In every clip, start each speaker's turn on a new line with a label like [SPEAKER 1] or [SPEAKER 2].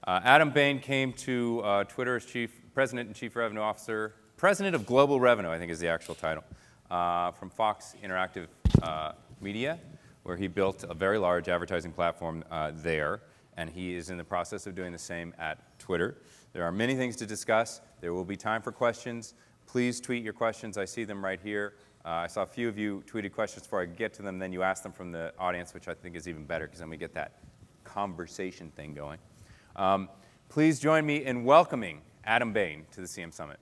[SPEAKER 1] Adam Bain came to Twitter as President and Chief Revenue Officer, President of Global Revenue, I think is the actual title, from Fox Interactive Media, where he built a very large advertising platform there, and he is in the process of doing the same at Twitter. There are many things to discuss. There will be time for questions. Please tweet your questions. I see them right here. I saw a few of you tweeted questions before I get to them, then you ask them from the audience, which I think is even better, because then we get that conversation thing going. Please join me in welcoming Adam Bain to the CM Summit.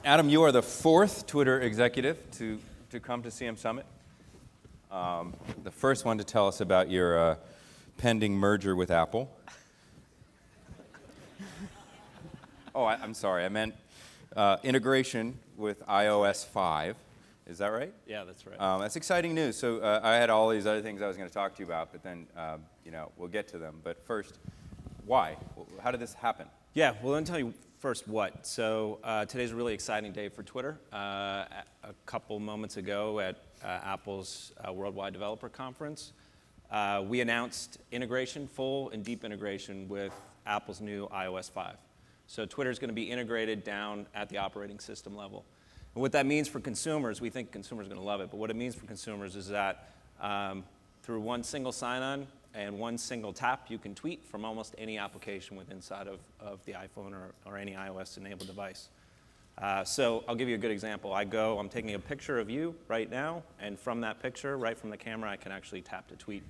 [SPEAKER 1] Adam, you are the fourth Twitter executive to come to CM Summit. The first one to tell us about your pending merger with Apple. Oh, I'm sorry, I meant integration with iOS 5. Is that right?
[SPEAKER 2] Yeah, that's right.
[SPEAKER 1] That's exciting news. So I had all these other things I was going to talk to you about, but then we'll get to them. But first, why? How did this happen?
[SPEAKER 2] Yeah, well, let me tell you first what. So today's a really exciting day for Twitter. A couple moments ago at Apple's Worldwide Developer Conference, we announced integration, full and deep integration with Apple's new iOS 5. So Twitter is going to be integrated down at the operating system level. And what that means for consumers, we think consumers are going to love it, but what it means for consumers is that through one single sign-on and one single tap, you can tweet from almost any application within inside of the iPhone or any iOS-enabled device. So I'll give you a good example. I'm taking a picture of you right now, and from that picture, right from the camera, I can actually tap to tweet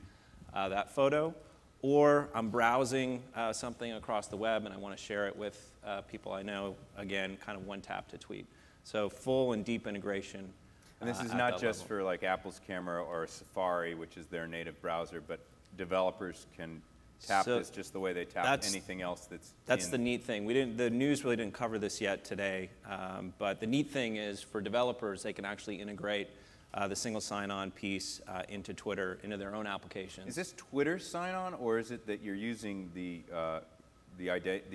[SPEAKER 2] that photo. Or I'm browsing something across the web and I want to share it with people I know. Again, kind of one tap to tweet. So full and deep integration.
[SPEAKER 1] And this is not just for like Apple's camera or Safari, which is their native browser, but developers can tap this just the way they tap anything else that's
[SPEAKER 2] the neat thing. The news really didn't cover this yet today, but the neat thing is for developers, they can actually integrate the single sign-on piece into Twitter, into their own applications.
[SPEAKER 1] Is this Twitter sign-on, or is it that you're using the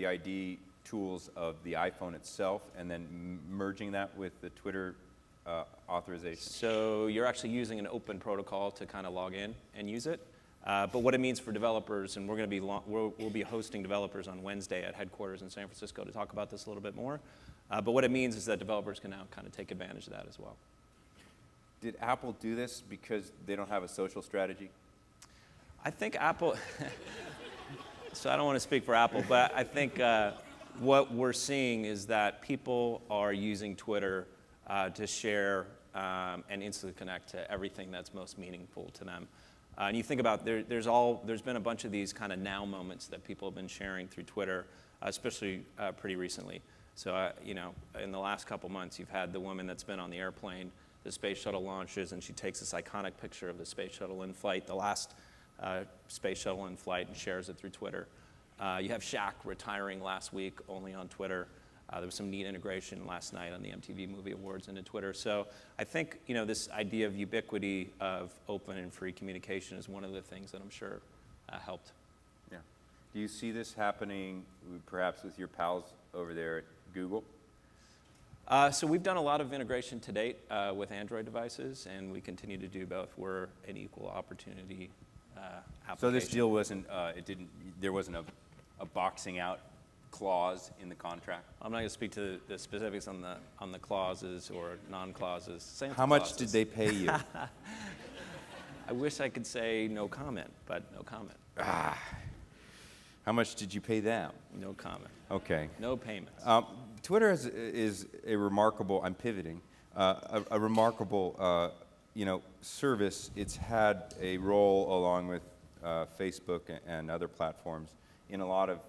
[SPEAKER 1] ID tools of the iPhone itself and then merging that with the Twitter authorization?
[SPEAKER 2] So you're actually using an open protocol to kind of log in and use it. But what it means for developers, and we'll be hosting developers on Wednesday at headquarters in San Francisco to talk about this a little bit more. But what it means is that developers can now kind of take advantage of that as well.
[SPEAKER 1] Did Apple do this because they don't have a social strategy?
[SPEAKER 2] I think Apple, so I don't want to speak for Apple, but I think what we're seeing is that people are using Twitter to share and instantly connect to everything that's most meaningful to them. And you think about, there's been a bunch of these kind of now moments that people have been sharing through Twitter, especially pretty recently. So, in the last couple months, you've had the woman that's been on the airplane, the space shuttle launches, and she takes this iconic picture of the space shuttle in flight, the last space shuttle in flight, and shares it through Twitter. You have Shaq retiring last week only on Twitter. There was some neat integration last night on the MTV Movie Awards into Twitter. So I think this idea of ubiquity of open and free communication is one of the things that I'm sure helped.
[SPEAKER 1] Yeah. Do you see this happening perhaps with your pals over there at Google?
[SPEAKER 2] So we've done a lot of integration to date with Android devices, and we continue to do both. We're an equal opportunity application.
[SPEAKER 1] So this deal wasn't, there wasn't a boxing out clause in the contract?
[SPEAKER 2] I'm not going to speak to the specifics on the clauses or non-clauses.
[SPEAKER 1] How much did they pay you?
[SPEAKER 2] I wish I could say no comment, but no comment.
[SPEAKER 1] How much did you pay them?
[SPEAKER 2] No comment.
[SPEAKER 1] Okay.
[SPEAKER 2] No payments.
[SPEAKER 1] Twitter is a remarkable, I'm pivoting, a remarkable service. It's had a role along with Facebook and other platforms in a lot of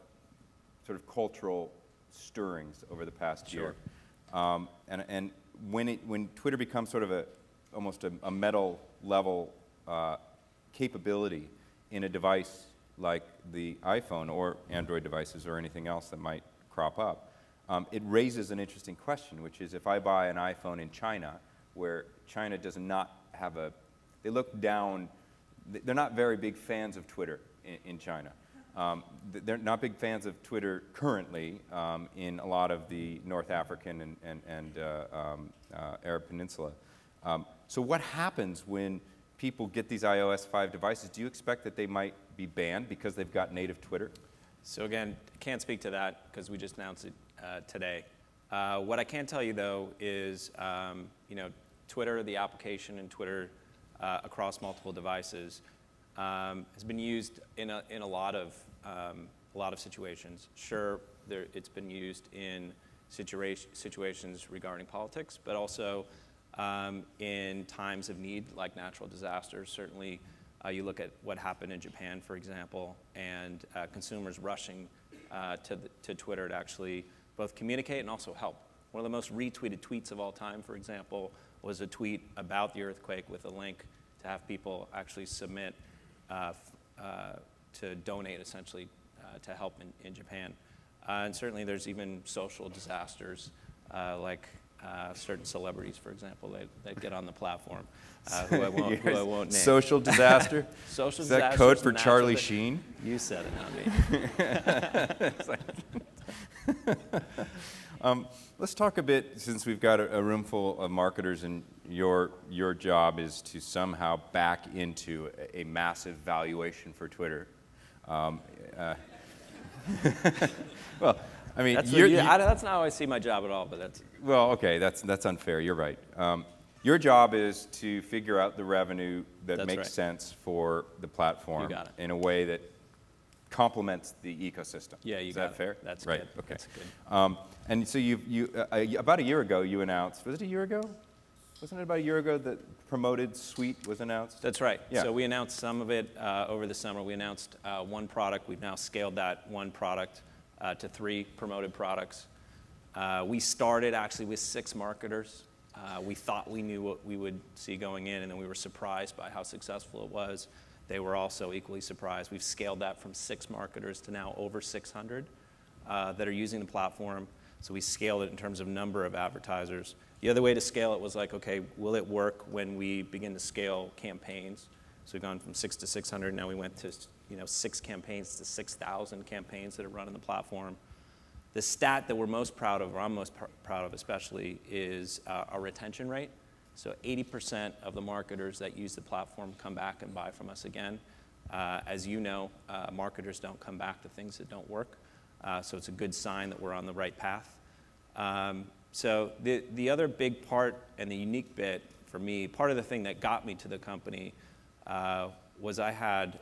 [SPEAKER 1] sort of cultural stirrings over the past year. And when Twitter becomes sort of almost a metal level capability in a device like the iPhone or Android devices or anything else that might crop up, it raises an interesting question, which is if I buy an iPhone in China, where China does not have they look down, they're not very big fans of Twitter in China. They're not big fans of Twitter currently in a lot of the North African and Arab Peninsula. So what happens when people get these iOS 5 devices? Do you expect that they might be banned because they've got native Twitter?
[SPEAKER 2] So again, can't speak to that because we just announced it today. What I can tell you though is, Twitter, the application, and Twitter across multiple devices has been used in a lot of situations. Sure, it's been used in situations regarding politics, but also in times of need, like natural disasters. Certainly, you look at what happened in Japan, for example, and consumers rushing to Twitter to actually both communicate and also help. One of the most retweeted tweets of all time, for example, was a tweet about the earthquake with a link to have people actually submit to donate, essentially, to help in Japan. And certainly there's even social disasters like certain celebrities, for example, that get on the platform, who I won't name.
[SPEAKER 1] Social disaster?
[SPEAKER 2] Social
[SPEAKER 1] Is that
[SPEAKER 2] disasters,
[SPEAKER 1] code for Charlie Sheen?
[SPEAKER 2] You said it, not me.
[SPEAKER 1] Let's talk a bit, since we've got a room full of marketers, and your job is to somehow back into a massive valuation for Twitter. Well, I mean,
[SPEAKER 2] that's not how I see my job at all, but that's...
[SPEAKER 1] Well, okay, that's unfair. You're right. Your job is to figure out the revenue that makes sense for the platform
[SPEAKER 2] You got it.
[SPEAKER 1] in a way that complements the ecosystem.
[SPEAKER 2] Yeah, you
[SPEAKER 1] is
[SPEAKER 2] got
[SPEAKER 1] that fair?
[SPEAKER 2] That's
[SPEAKER 1] right.
[SPEAKER 2] Good.
[SPEAKER 1] Okay.
[SPEAKER 2] That's good.
[SPEAKER 1] And so about a year ago, you announced. Was it a year ago? Wasn't it about a year ago that Promoted Suite was announced?
[SPEAKER 2] That's right.
[SPEAKER 1] Yeah.
[SPEAKER 2] So we announced some of it over the summer. We announced one product. We've now scaled that one product to 3 promoted products. We started actually with 6 marketers. We thought we knew what we would see going in, and then we were surprised by how successful it was. They were also equally surprised. We've scaled that from 6 marketers to now over 600 that are using the platform. So we scaled it in terms of number of advertisers. The other way to scale it was like, okay, will it work when we begin to scale campaigns? So we've gone from 6 to 600. Now we went to 6 campaigns to 6,000 campaigns that are run on the platform. The stat that we're most proud of, or I'm most proud of especially, is our retention rate. So 80% of the marketers that use the platform come back and buy from us again. As you know, marketers don't come back to things that don't work. So it's a good sign that we're on the right path. So the other big part and the unique bit for me, part of the thing that got me to the company was I had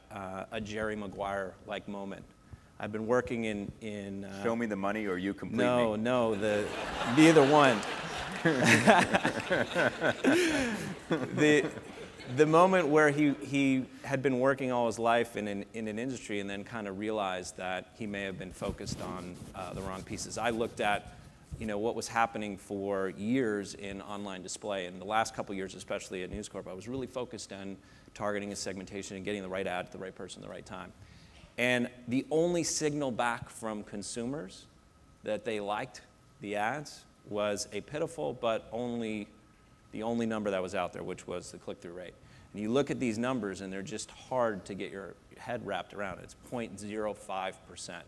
[SPEAKER 2] a Jerry Maguire-like moment. I've been working in
[SPEAKER 1] Show me the money or you complete
[SPEAKER 2] no,
[SPEAKER 1] me.
[SPEAKER 2] No, neither one. The moment where he had been working all his life in an industry and then kind of realized that he may have been focused on the wrong pieces. I looked at what was happening for years in online display, and the last couple years, especially at News Corp, I was really focused on targeting a segmentation and getting the right ad to the right person at the right time. And the only signal back from consumers that they liked the ads was a pitiful but the only number that was out there, which was the click-through rate. And you look at these numbers, and they're just hard to get your head wrapped around. It's 0.05%. And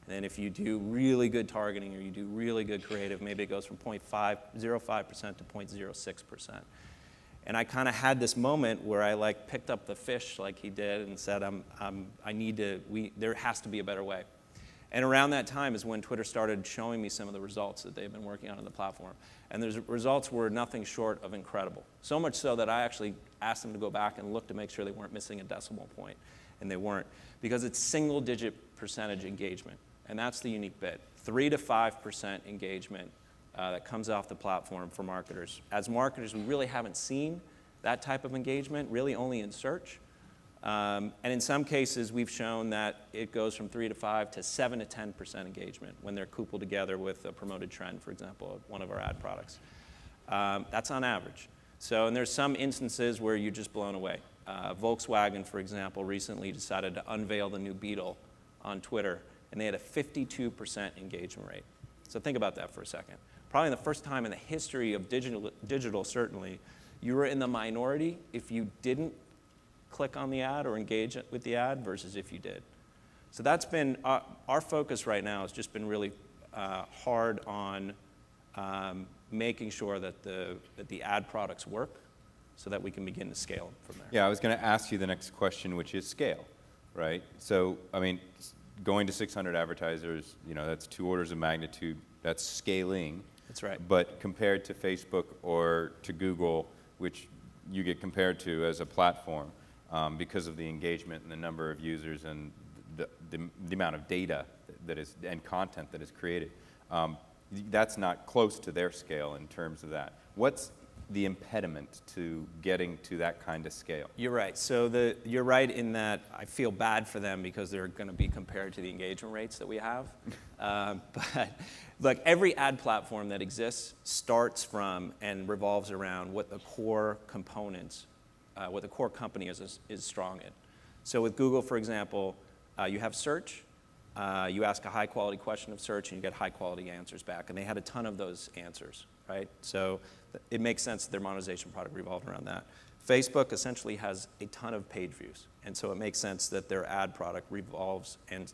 [SPEAKER 2] then if you do really good targeting or you do really good creative, maybe it goes from 0.05% to 0.06%. And I kind of had this moment where I picked up the fish like he did and said, there has to be a better way. And around that time is when Twitter started showing me some of the results that they've been working on the platform. And the results were nothing short of incredible. So much so that I actually asked them to go back and look to make sure they weren't missing a decimal point. And they weren't. Because it's single-digit percentage engagement. And that's the unique bit. 3 to 5% engagement that comes off the platform for marketers. As marketers, we really haven't seen that type of engagement, really only in search. And in some cases, we've shown that it goes from 3 to 5 to 7 to 10% engagement when they're coupled together with a promoted trend, for example, one of our ad products. That's on average. So, and there's some instances where you're just blown away. Volkswagen, for example, recently decided to unveil the new Beetle on Twitter, and they had a 52% engagement rate. So think about that for a second. Probably the first time in the history of digital, certainly, you were in the minority if you didn't click on the ad or engage with the ad versus if you did. So that's been, our focus right now has just been really hard on making sure that the ad products work so that we can begin to scale from there.
[SPEAKER 1] Yeah, I was going to ask you the next question, which is scale, right? So, I mean, going to 600 advertisers, you know, that's 2 orders of magnitude, that's scaling.
[SPEAKER 2] That's right.
[SPEAKER 1] But compared to Facebook or to Google, which you get compared to as a platform, because of the engagement and the number of users and the amount of data that is, and content that is created, that's not close to their scale in terms of that. What's the impediment to getting to that kind of scale?
[SPEAKER 2] You're right. So you're right in that I feel bad for them because they're going to be compared to the engagement rates that we have. But look, every ad platform that exists starts from and revolves around what the core components, what the core company is strong in. So with Google, for example, you have search. You ask a high-quality question of search, and you get high-quality answers back. And they had a ton of those answers, right? So it makes sense that their monetization product revolved around that. Facebook essentially has a ton of page views. And so it makes sense that their ad product revolves and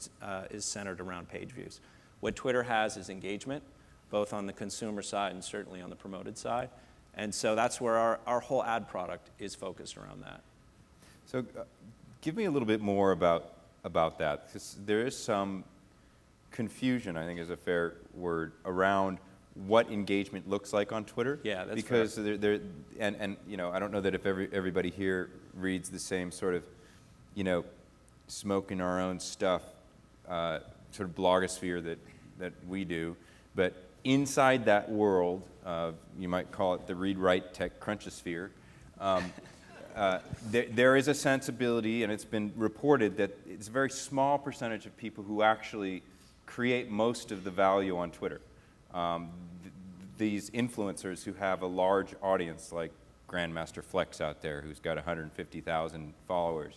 [SPEAKER 2] is centered around page views. What Twitter has is engagement, both on the consumer side and certainly on the promoted side. And so that's where our whole ad product is focused around that.
[SPEAKER 1] So give me a little bit more about that, because there is some confusion, I think is a fair word, around what engagement looks like on Twitter.
[SPEAKER 2] Yeah, that's
[SPEAKER 1] because and you know, I don't know that if everybody here reads the same sort of, you know, smoking our own stuff sort of blogosphere that we do, but inside that world, you might call it the read-write tech crunchosphere, there is a sensibility, and it's been reported that it's a very small percentage of people who actually create most of the value on Twitter. These influencers who have a large audience, like Grandmaster Flex out there, who's got 150,000 followers,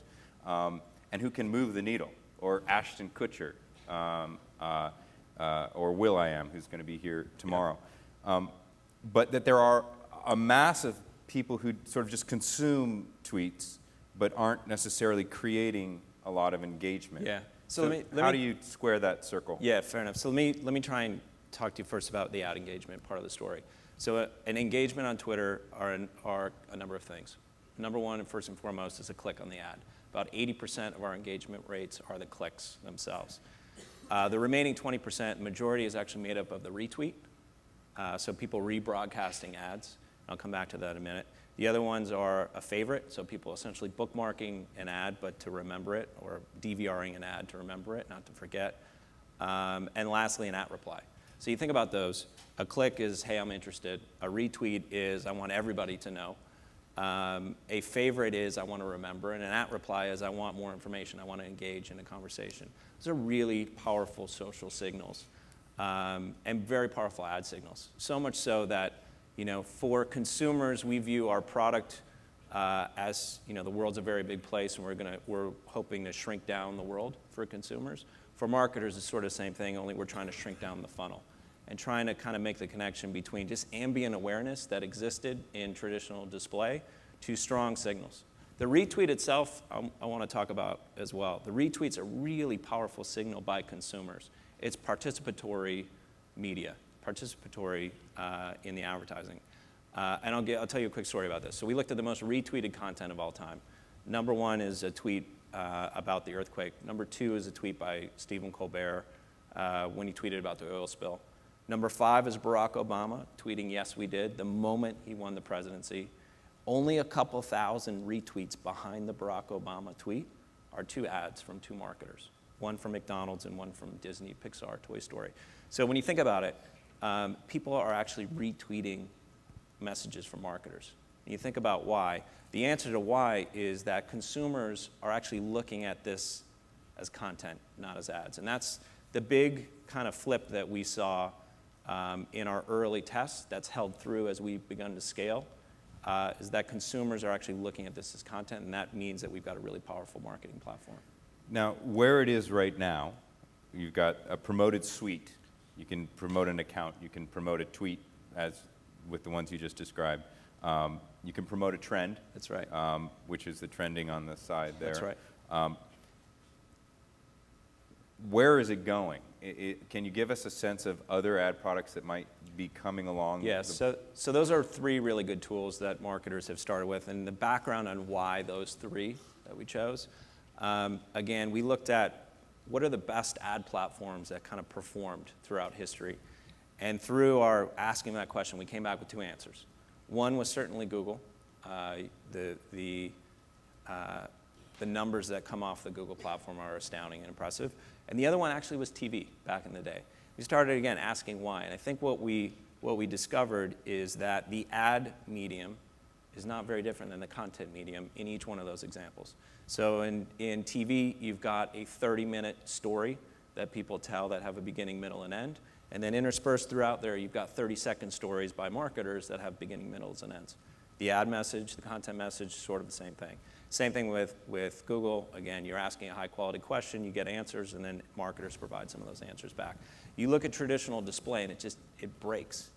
[SPEAKER 1] and who can move the needle, or Ashton Kutcher, or Will.i.am, who's going to be here tomorrow. But that there are a mass of people who sort of just consume tweets, but aren't necessarily creating a lot of engagement.
[SPEAKER 2] Yeah.
[SPEAKER 1] So how do you square that circle?
[SPEAKER 2] Yeah, fair enough. So let me try and talk to you first about the ad engagement part of the story. So an engagement on Twitter are a number of things. Number one, and first and foremost, is a click on the ad. About 80% of our engagement rates are the clicks themselves. The remaining 20%, the majority is actually made up of the retweet. So people rebroadcasting ads. I'll come back to that in a minute. The other ones are a favorite, so people essentially bookmarking an ad but to remember it, or DVRing an ad to remember it, not to forget. And lastly, an @reply. So you think about those. A click is, hey, I'm interested. A retweet is, I want everybody to know. A favorite is, I want to remember. And an @reply is, I want more information. I want to engage in a conversation. Those are really powerful social signals and very powerful ad signals. So much so that, you know, for consumers, we view our product as, you know, the world's a very big place, and we're hoping to shrink down the world for consumers. For marketers, it's sort of the same thing, only we're trying to shrink down the funnel and trying to kind of make the connection between just ambient awareness that existed in traditional display to strong signals. The retweet itself, I want to talk about as well. The retweet's a really powerful signal by consumers. It's participatory media, participatory in the advertising. And I'll tell you a quick story about this. So we looked at the most retweeted content of all time. Number one is a tweet about the earthquake. Number two is a tweet by Stephen Colbert when he tweeted about the oil spill. Number 5 is Barack Obama tweeting, yes, we did, the moment he won the presidency. Only a couple thousand retweets behind the Barack Obama tweet are 2 ads from 2 marketers, one from McDonald's and one from Disney, Pixar, Toy Story. So when you think about it, people are actually retweeting messages from marketers. And you think about why. The answer to why is that consumers are actually looking at this as content, not as ads. And that's the big kind of flip that we saw in our early tests that's held through as we've begun to scale, is that consumers are actually looking at this as content, and that means that we've got a really powerful marketing platform.
[SPEAKER 1] Now, where it is right now, you've got a promoted suite. You can promote an account. You can promote a tweet, as with the ones you just described. You can promote a trend.
[SPEAKER 2] That's right.
[SPEAKER 1] Which is the trending on the side there.
[SPEAKER 2] That's right.
[SPEAKER 1] where is it going? Can you give us a sense of other ad products that might be coming along?
[SPEAKER 2] Yes, so those are 3 really good tools that marketers have started with, and the background on why those 3 that we chose. Again, we looked at what are the best ad platforms that kind of performed throughout history. And through our asking that question, we came back with 2 answers. One was certainly Google. The numbers that come off the Google platform are astounding and impressive. And the other one actually was TV back in the day. We started, again, asking why. And I think what we discovered is that the ad medium is not very different than the content medium in each one of those examples. So in TV, you've got a 30-minute story that people tell that have a beginning, middle, and end. And then interspersed throughout there, you've got 30-second stories by marketers that have beginning, middles, and ends. The ad message, the content message, sort of the same thing. Same thing with Google. Again, you're asking a high-quality question, you get answers, and then marketers provide some of those answers back. You look at traditional display, and it breaks.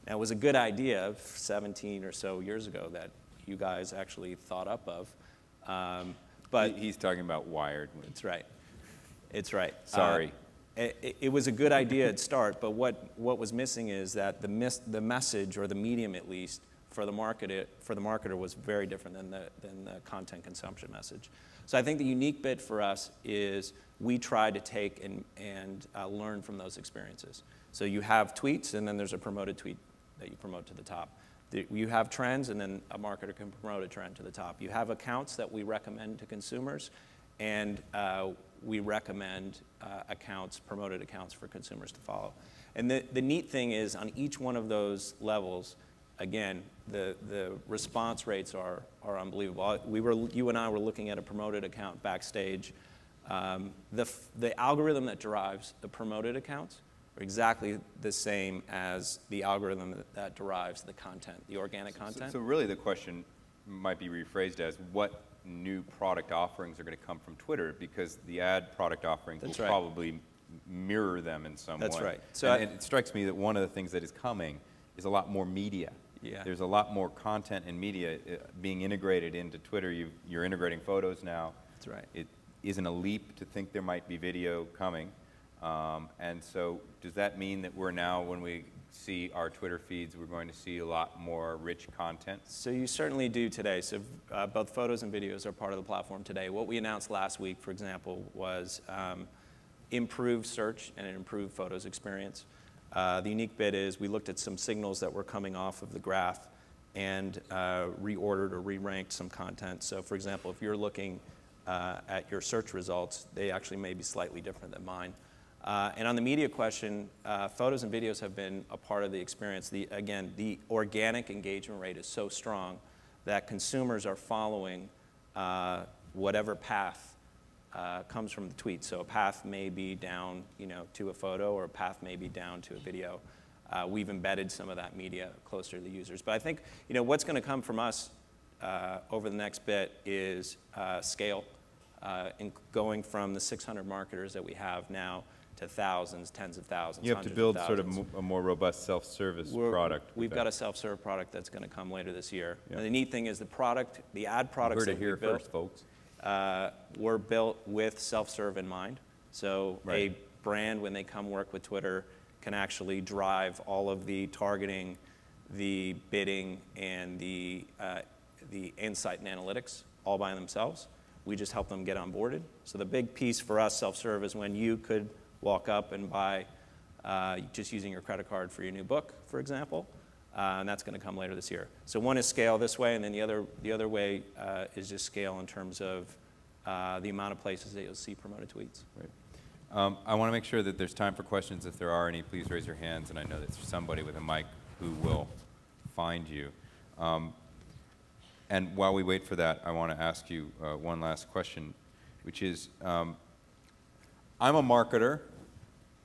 [SPEAKER 2] Now, it was a good idea 17 or so years ago that you guys actually thought up of. But
[SPEAKER 1] he's talking about Wired.
[SPEAKER 2] It's right. It's right.
[SPEAKER 1] Sorry.
[SPEAKER 2] It was a good idea at start, but what was missing is that the message, or the medium at least, for the marketer was very different than the content consumption message. So I think the unique bit for us is we try to take and learn from those experiences. So you have tweets, and then there's a promoted tweet that you promote to the top. You have trends, and then a marketer can promote a trend to the top. You have accounts that we recommend to consumers, and we recommend promoted accounts for consumers to follow. And the neat thing is, on each one of those levels, again, the response rates are unbelievable. You and I were looking at a promoted account backstage. The algorithm that derives the promoted accounts are exactly the same as the algorithm that derives the content, the organic content.
[SPEAKER 1] So really the question might be rephrased as, what new product offerings are going to come from Twitter? Because the ad product offerings will probably mirror them in some way.
[SPEAKER 2] That's right. So
[SPEAKER 1] and it strikes me that one of the things that is coming is a lot more media.
[SPEAKER 2] Yeah.
[SPEAKER 1] There's a lot more content and media being integrated into Twitter. You're integrating photos now.
[SPEAKER 2] That's right.
[SPEAKER 1] It isn't a leap to think there might be video coming. And so does that mean that we're now, when we see our Twitter feeds, we're going to see a lot more rich content?
[SPEAKER 2] So you certainly do today. So both photos and videos are part of the platform today. What we announced last week, for example, was improved search and an improved photos experience. The unique bit is we looked at some signals that were coming off of the graph and reordered or re-ranked some content. So for example, if you're looking at your search results, they actually may be slightly different than mine. And on the media question, photos and videos have been a part of the experience. Again, the organic engagement rate is so strong that consumers are following whatever path comes from the tweet. So a path may be down, to a photo, or a path may be down to a video. We've embedded some of that media closer to the users. But I think, what's going to come from us over the next bit is scale, in going from the 600 marketers that we have now to thousands, tens of thousands.
[SPEAKER 1] You have to build sort of a more robust self-service product.
[SPEAKER 2] We've got a self-serve product that's going to come later this year. Yeah. And the neat thing is the ad products that we built,
[SPEAKER 1] first, folks.
[SPEAKER 2] Were built with self-serve in mind. So a brand, when they come work with Twitter, can actually drive all of the targeting, the bidding, and the insight and analytics all by themselves. We just help them get onboarded. So the big piece for us, self-serve, is when you could walk up and buy just using your credit card for your new book, for example. And that's going to come later this year. So one is scale this way, and then the other way is just scale in terms of the amount of places that you'll see promoted tweets.
[SPEAKER 1] Right. I want to make sure that there's time for questions. If there are any, please raise your hands, and I know that there's somebody with a mic who will find you. And while we wait for that, I want to ask you one last question, which is, I'm a marketer.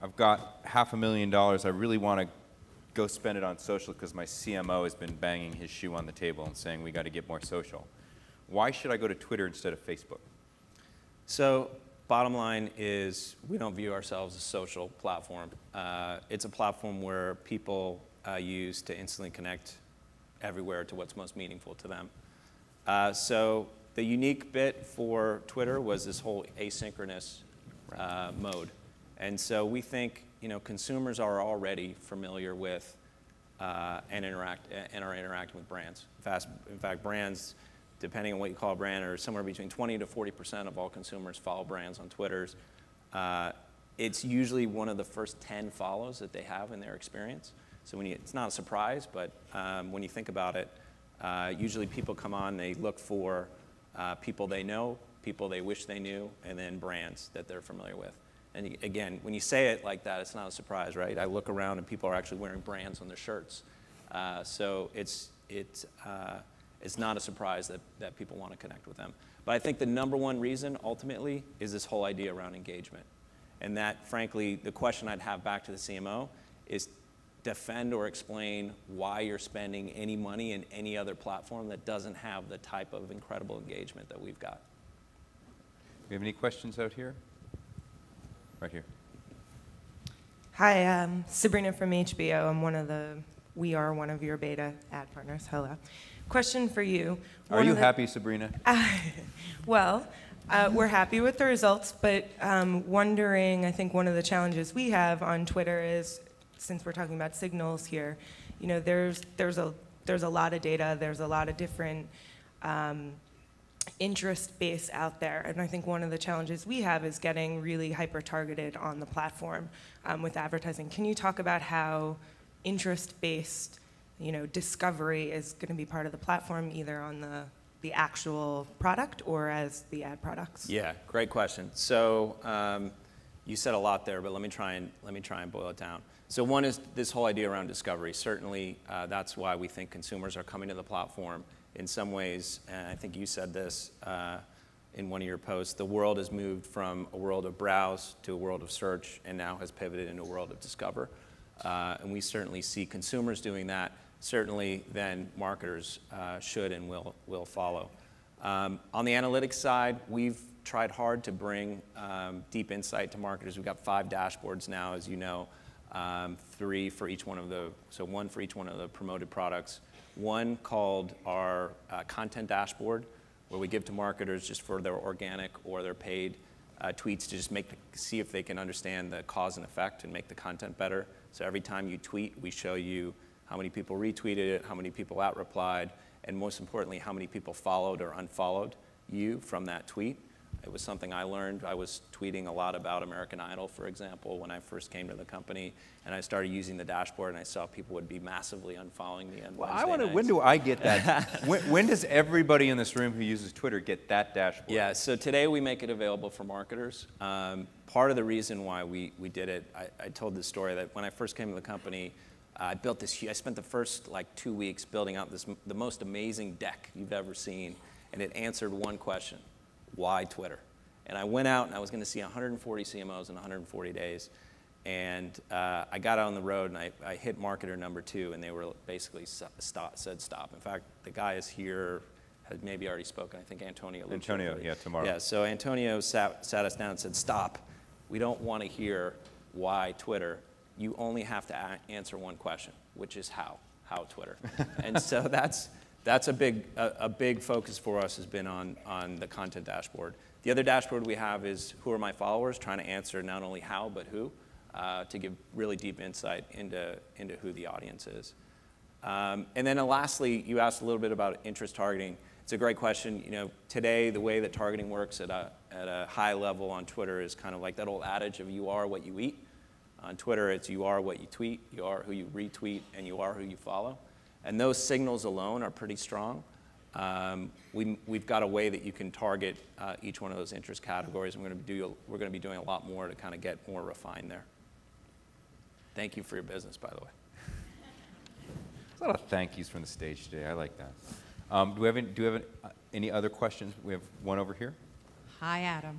[SPEAKER 1] I've got $500,000. I really want to go spend it on social because my CMO has been banging his shoe on the table and saying we got to get more social. Why should I go to Twitter instead of Facebook?
[SPEAKER 2] So bottom line is we don't view ourselves as a social platform. It's a platform where people use to instantly connect everywhere to what's most meaningful to them. So the unique bit for Twitter was this whole asynchronous mode. And so we think, consumers are already familiar with and are interacting with brands. In fact, brands, depending on what you call a brand, are somewhere between 20 to 40% of all consumers follow brands on Twitter. It's usually one of the first 10 follows that they have in their experience. So it's not a surprise, but when you think about it, usually people come on, they look for people they know, people they wish they knew, and then brands that they're familiar with. And again, when you say it like that, it's not a surprise, right? I look around and people are actually wearing brands on their shirts. So it's not a surprise that people want to connect with them. But I think the number one reason, ultimately, is this whole idea around engagement. And that, frankly, the question I'd have back to the CMO is defend or explain why you're spending any money in any other platform that doesn't have the type of incredible engagement that we've got.
[SPEAKER 1] We have any questions out here? Right here.
[SPEAKER 3] Hi, Sabrina from HBO. We are one of your beta ad partners. Hello. Question for you.
[SPEAKER 1] Are you happy, Sabrina?
[SPEAKER 3] Well, we're happy with the results, but wondering, I think one of the challenges we have on Twitter is, since we're talking about signals here, there's a lot of data, there's a lot of different interest base out there, and I think one of the challenges we have is getting really hyper-targeted on the platform with advertising. Can you talk about how interest-based, discovery is going to be part of the platform, either on the actual product or as the ad products?
[SPEAKER 2] Yeah, great question. So you said a lot there, but let me try and boil it down. So one is this whole idea around discovery. Certainly, that's why we think consumers are coming to the platform. In some ways, and I think you said this in one of your posts, the world has moved from a world of browse to a world of search, and now has pivoted into a world of discover. And we certainly see consumers doing that. Certainly, then marketers should and will follow. On the analytics side, we've tried hard to bring deep insight to marketers. We've got 5 dashboards now, as you know, 3 for each one of one for each one of the promoted products. One called our content dashboard, where we give to marketers just for their organic or their paid tweets to just see if they can understand the cause and effect and make the content better. So every time you tweet, we show you how many people retweeted it, how many people out-replied, and most importantly, how many people followed or unfollowed you from that tweet. It was something I learned. I was tweeting a lot about American Idol, for example, when I first came to the company, and I started using the dashboard, and I saw people would be massively unfollowing me on Wednesday nights.
[SPEAKER 1] When do I get that? when does everybody in this room who uses Twitter get that dashboard?
[SPEAKER 2] Yeah, so today we make it available for marketers. Part of the reason why we did it, I told this story that when I first came to the company, I spent the first 2 weeks building out the most amazing deck you've ever seen, and it answered one question: why Twitter? And I went out and I was going to see 140 CMOs in 140 days. And I got out on the road and I hit marketer number 2, and they were basically said stop. In fact, the guy is here, had maybe already spoken. I think Antonio.
[SPEAKER 1] Yeah, tomorrow.
[SPEAKER 2] Yeah, so Antonio sat us down and said, stop. We don't want to hear why Twitter. You only have to answer one question, which is how Twitter. And so that's a big focus for us, has been on the content dashboard. The other dashboard we have is who are my followers, trying to answer not only how, but who, to give really deep insight into who the audience is. And then lastly, you asked a little bit about interest targeting. It's a great question. Today, the way that targeting works at a high level on Twitter is kind of like that old adage of you are what you eat. On Twitter, it's you are what you tweet, you are who you retweet, and you are who you follow. And those signals alone are pretty strong. We've got a way that you can target each one of those interest categories. We're going to be doing a lot more to kind of get more refined there. Thank you for your business, by the way.
[SPEAKER 1] There's a lot of thank yous from the stage today. I like that. Do we have any other questions? We have one over here.
[SPEAKER 4] Hi, Adam.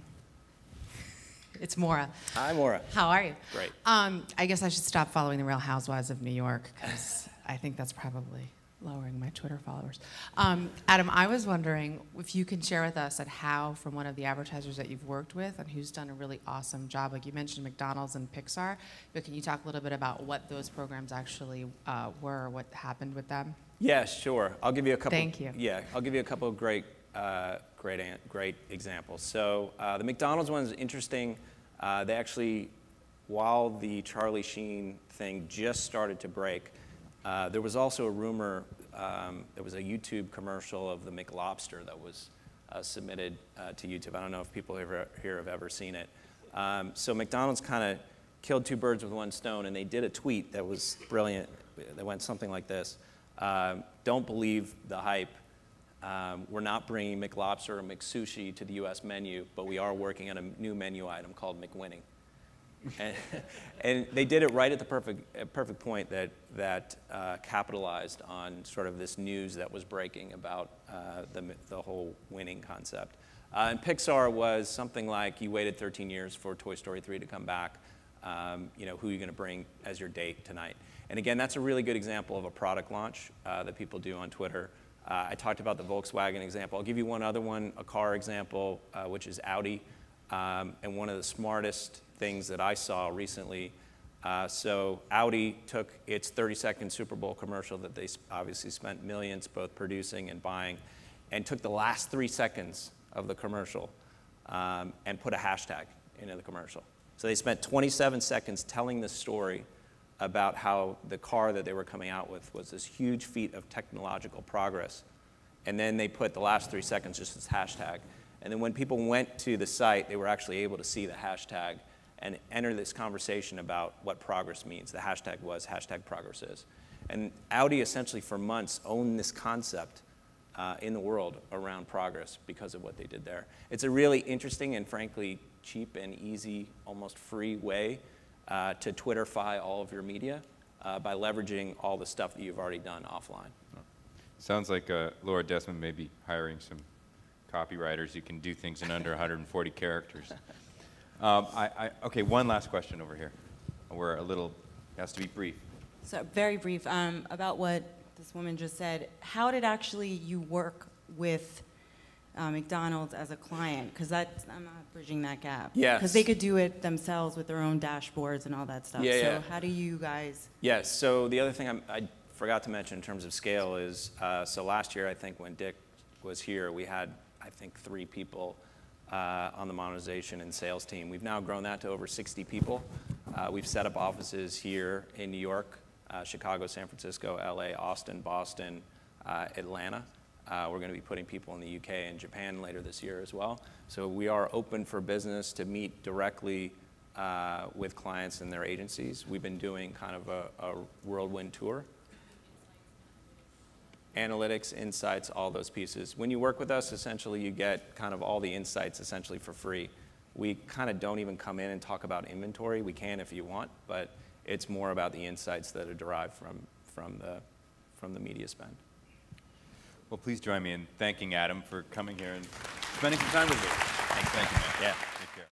[SPEAKER 4] It's Maura.
[SPEAKER 2] Hi, Maura.
[SPEAKER 4] How are you?
[SPEAKER 2] Great.
[SPEAKER 4] I guess I should stop following the Real Housewives of New York, because I think that's probably lowering my Twitter followers. Adam, I was wondering if you can share with us how, from one of the advertisers that you've worked with and who's done a really awesome job, like you mentioned McDonald's and Pixar, but can you talk a little bit about what those programs actually were, what happened with them?
[SPEAKER 2] Yeah, sure. I'll give you a couple.
[SPEAKER 4] Thank you.
[SPEAKER 2] Yeah, I'll give you a couple of great examples. So the McDonald's one is interesting. They actually, while the Charlie Sheen thing just started to break, there was also a rumor, there was a YouTube commercial of the McLobster that was submitted to YouTube. I don't know if people here have ever seen it. So McDonald's kind of killed two birds with one stone, and they did a tweet that was brilliant. That went something like this: "Don't believe the hype. We're not bringing McLobster or McSushi to the U.S. menu, but we are working on a new menu item called McWinning." And they did it right at the perfect point that capitalized on sort of this news that was breaking about the whole winning concept. And Pixar was something like, you waited 13 years for Toy Story 3 to come back. You know, who are you going to bring as your date tonight? And again, that's a really good example of a product launch that people do on Twitter. I talked about the Volkswagen example. I'll give you one other one, a car example, which is Audi. And one of the smartest things that I saw recently, so Audi took its 30-second Super Bowl commercial that they obviously spent millions both producing and buying, and took the last 3 seconds of the commercial and put a hashtag into the commercial. So they spent 27 seconds telling the story about how the car that they were coming out with was this huge feat of technological progress. And then they put the last 3 seconds just as hashtag. And then when people went to the site, they were actually able to see the hashtag and enter this conversation about what progress means. The hashtag was #progress is. And Audi essentially for months owned this concept in the world around progress because of what they did there. It's a really interesting and frankly cheap and easy, almost free way to Twitterify all of your media by leveraging all the stuff that you've already done offline.
[SPEAKER 1] Sounds like Laura Desmond may be hiring some copywriters who can do things in under 140 characters. Okay, one last question over here. We're a little, it has to be brief.
[SPEAKER 5] So very brief, about what this woman just said. How did actually you work with McDonald's as a client? Because I'm not bridging that gap.
[SPEAKER 2] Yes.
[SPEAKER 5] Because they could do it themselves with their own dashboards and all that stuff.
[SPEAKER 2] Yeah,
[SPEAKER 5] so
[SPEAKER 2] yeah.
[SPEAKER 5] how do you guys?
[SPEAKER 2] Yes, so the other thing I forgot to mention in terms of scale is, so last year I think when Dick was here, we had I think 3 people on the monetization and sales team. We've now grown that to over 60 people. We've set up offices here in New York, Chicago, San Francisco, LA, Austin, Boston, Atlanta. We're going to be putting people in the UK and Japan later this year as well. So we are open for business to meet directly with clients and their agencies. We've been doing kind of a whirlwind tour. Analytics, insights, all those pieces. When you work with us, essentially you get kind of all the insights essentially for free. We kind of don't even come in and talk about inventory. We can if you want, but it's more about the insights that are derived from the media spend.
[SPEAKER 1] Well, please join me in thanking Adam for coming here and spending some time with me. Thank you, man.
[SPEAKER 2] Yeah.
[SPEAKER 1] Take care.